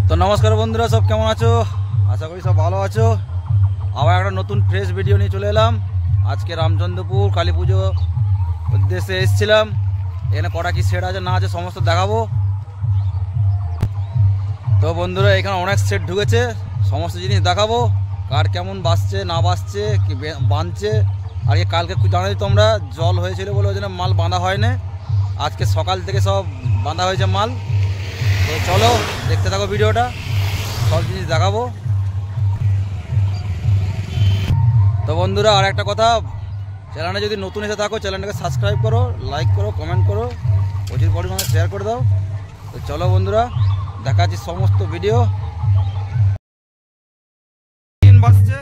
তো নমস্কার বন্ধুরা, সব কেমন আছো? আশা করি সব ভালো আছো। আবার একটা নতুন ফ্রেশ ভিডিও নিয়ে চলে এলাম। আজকে রামচন্দ্রপুর কালী পুজো উদ্দেশ্যে এসেছিলাম। এখানে কটা কি সেট আছে না আছে সমস্ত দেখাবো। তো বন্ধুরা, এখানে অনেক সেট ঢুকেছে, সমস্ত জিনিস দেখাবো। কার কেমন বাজছে না বাজছে, কি বাঁধছে। আর কালকে জানো তোমরা জল হয়েছিল বলে ওই জন্য মাল বাঁধা হয় না। আজকে সকাল থেকে সব বাঁধা হয়েছে মাল। তো চলো দেখতে থাকো ভিডিওটা, সব জিনিস দেখাবো। তো বন্ধুরা, আর একটা কথা, চ্যানেলে যদি নতুন এসে থাকো চ্যানেলটাকে সাবস্ক্রাইব করো, লাইক করো, কমেন্ট করো, প্রচুর পরিমাণে শেয়ার করে দাও। তো চলো বন্ধুরা, দেখাচ্ছি সমস্ত ভিডিও। বাজছে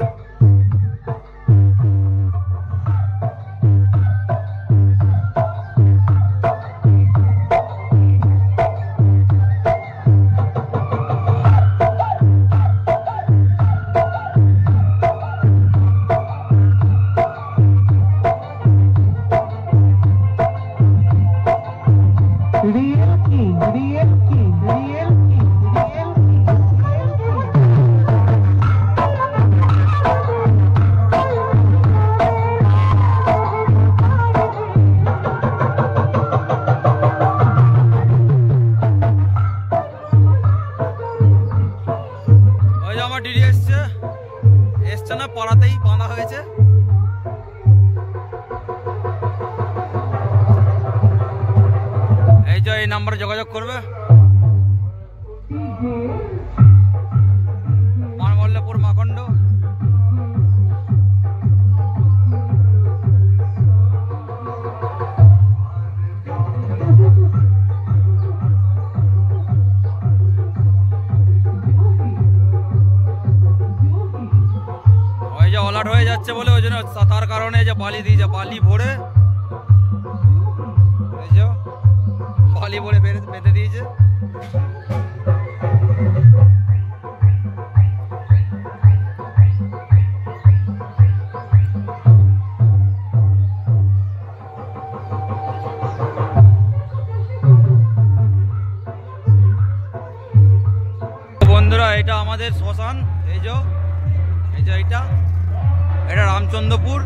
ডিডি এসছে না, পাড়াতেই বাঁধা হয়েছে। এই যে এই নাম্বারে যোগাযোগ করবে, মানবল্লভপুর মাখণ্ড। অলাট হয়ে যাচ্ছে বলে ওই জন্য, তার কারণে যে বালি দিয়েছে, বালি ভরে বালি ভরে বেঁধে দিয়েছে। বন্ধুরা, এটা আমাদের শ্মশান। এই যে এটা রামচন্দ্রপুর।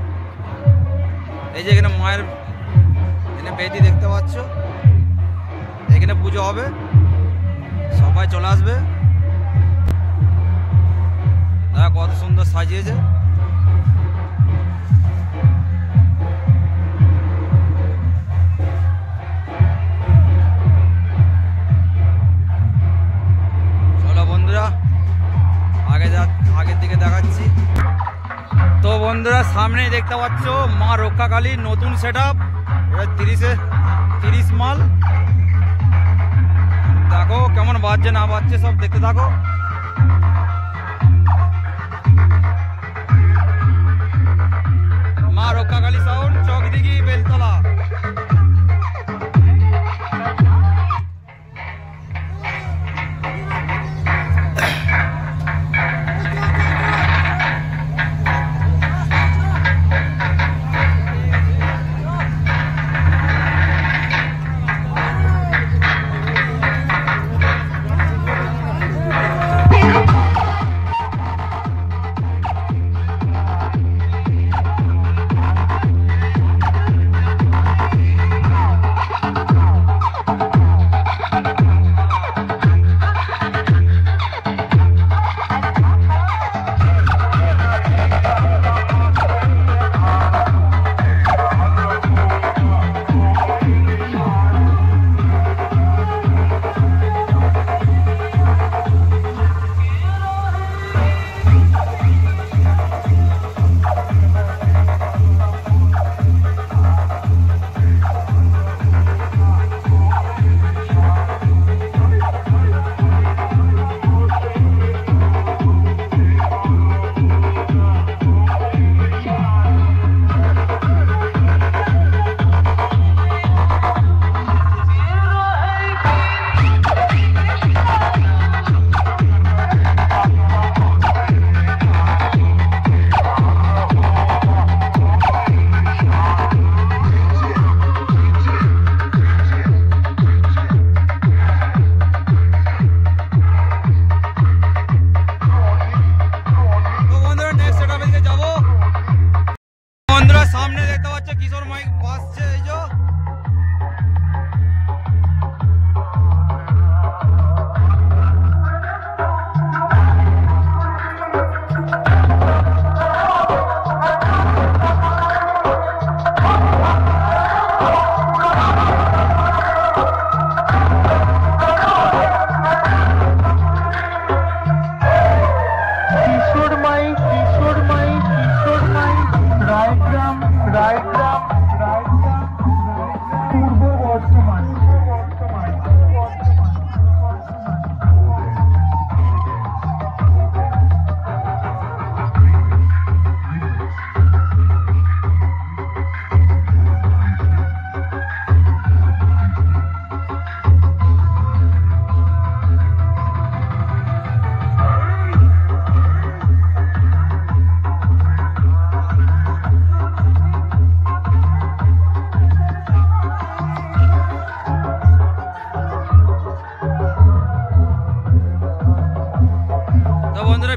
এই যে এখানে মায়ের এখানে বেদি দেখতে পাচ্ছ, এখানে পুজো হবে, সবাই চলে আসবে। দেখো কত সুন্দর সাজিয়েছে। চলো বন্ধুরা, আগের দিকে দেখাচ্ছি। তো বন্ধুরা, সামনেই দেখতে পাচ্ছ মা রক্ষাকালী নতুন সেট আপ। 30 মাল। দেখো কেমন বাজছে না বাজছে, সব দেখতে থাকো। মা রক্ষাকালী সাউন্ড, চকদিঘি, বেলতলা।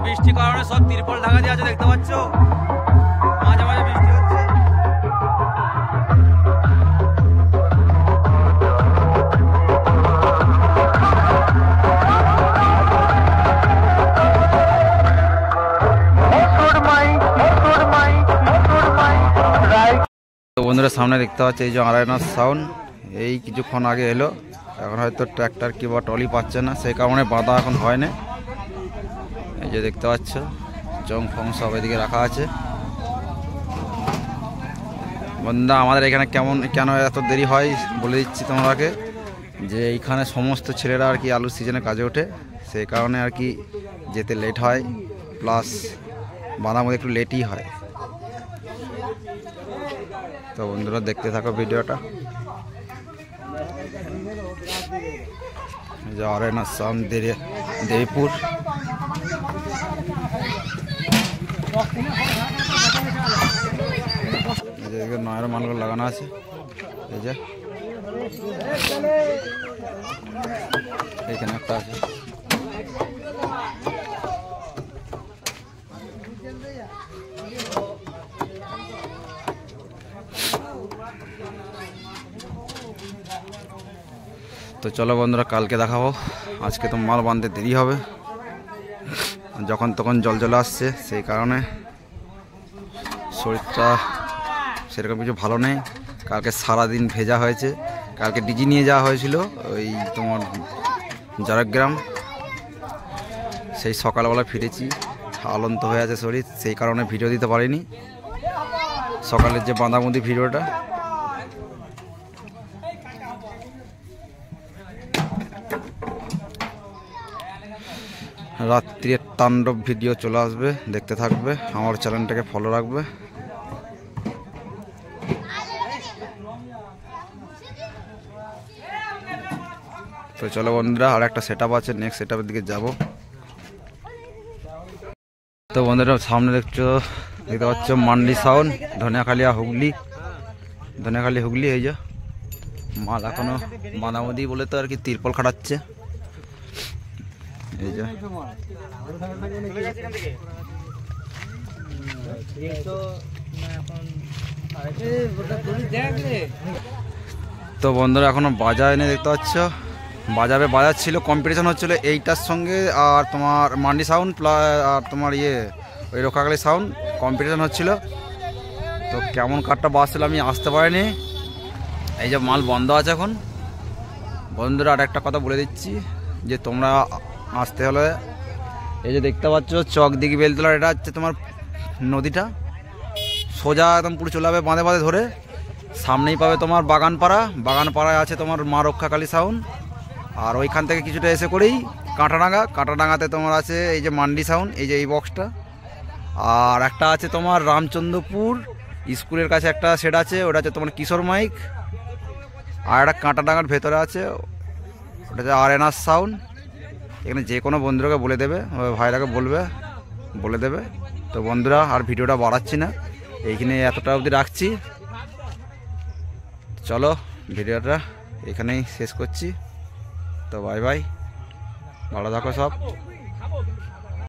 বৃষ্টির কারণে সব তিরপল ঢাকা দিয়ে আছে, দেখতে পাচ্ছ, মাঝে মাঝে বৃষ্টি হচ্ছে। তো বন্ধুরা সামনে দেখতে পাচ্ছি এই যে আরায়নার সাউন্ড, এই কিছুক্ষণ আগে এলো, এখন হয়তো ট্র্যাক্টর কিংবা টলি পাচ্ছে না, সেই কারণে বাঁধা এখন হয় না। এই যে দেখতে পাচ্ছ জং ফং সব এদিকে রাখা আছে। বন্ধুরা আমাদের এখানে কেন এত দেরি হয় বলে দিচ্ছি তোমাকে, যে এইখানে সমস্ত ছেলেরা আর কি আলুর সিজনে কাজে ওঠে, সেই কারণে আর কি যেতে লেট হয়, প্লাস বাঁধার মধ্যে একটু লেটই হয়। তো বন্ধুরা দেখতে থাকো ভিডিওটা। আরায়নার সাউন্ড দেবীপুর। নয়ের মালগুলো লাগানো আছে, এই যে এখানে একটা আছে। তো চলো বন্ধুরা কালকে দেখাবো, আজকে তো মাল বাঁধতে দেরি হবে, যখন তখন জল চলে আসছে, সেই কারণে শরীরটা সেরকম কিছু ভালো নেই। কালকে সারাদিন ভেজা হয়েছে, কালকে ডিজি নিয়ে যাওয়া হয়েছিল ওই তোমার ঝাড়গ্রাম, সেই সকালবেলা ফিরেছি, আলন্ত হয়ে আছে শরীর, সেই কারণে ভিডিও দিতে পারিনি সকালের যে বাঁধাবন্দি ভিডিওটা। রাত্রির তাণ্ডব ভিডিও চলে আসবে, দেখতে থাকবে, আমার চ্যানেলটাকে ফলো রাখবে। তো চলো বন্ধুরা আর একটা সেট আপ আছে, নেক্সট সেট আপের দিকে যাব। তো বন্ধুরা সামনে দেখতে পাচ্ছ মান্ডি সাউন্ড, ধনিয়াখালী হুগলি। এই যে মাল এখনো বাঁধাবন্দি বলে তো আর কি তিরপল খাটাচ্ছে, এই যে তো বন্ধুরা এখনো বাজায় এনে দেখতে পাচ্ছ, বাজাচ্ছিল, কম্পিটিশন হচ্ছিল এইটার সঙ্গে আর তোমার মান্ডি সাউন্ড আর তোমার ওই রক্ষাকালী সাউন্ড কম্পিটিশন হচ্ছিল। তো কেমন কাঠটা বাজছিল আমি আসতে পারিনি, এই যে মাল বন্ধ আছে এখন। বন্ধুরা আর একটা কথা বলে দিচ্ছি, যে তোমরা আসতে হলে এই যে দেখতে পাচ্ছ চকদিঘি বেলতলার, এটা হচ্ছে তোমার নদীটা, সোজা একদম পুরো চলে যাবে বাঁধে ধরে, সামনেই পাবে তোমার বাগানপাড়ায় আছে তোমার মা রক্ষাকালী সাউন্ড, আর ওইখান থেকে কিছুটা এসে করেই কাঁটাডাঙ্গাতে তোমার আছে এই যে মান্ডি সাউন্ড, এই যে এই বক্সটা, আর একটা আছে তোমার রামচন্দ্রপুর স্কুলের কাছে একটা সেট আছে, ওটা হচ্ছে তোমার কিশোর মাইক, আর একটা কাঁটাডাঙ্গার ভেতরে আছে ওটা হচ্ছে আরায়নার সাউন্ড। এখানে যে কোনো বন্ধুরাকে বলে দেবে, ভাইরাকে বলে দেবে। তো বন্ধুরা আর ভিডিওটা বাড়াচ্ছি না, এইখানে এতটা অবধি রাখছি। চলো ভিডিওটা এখানেই শেষ করছি। তো বাই, ভালো থাকো সব।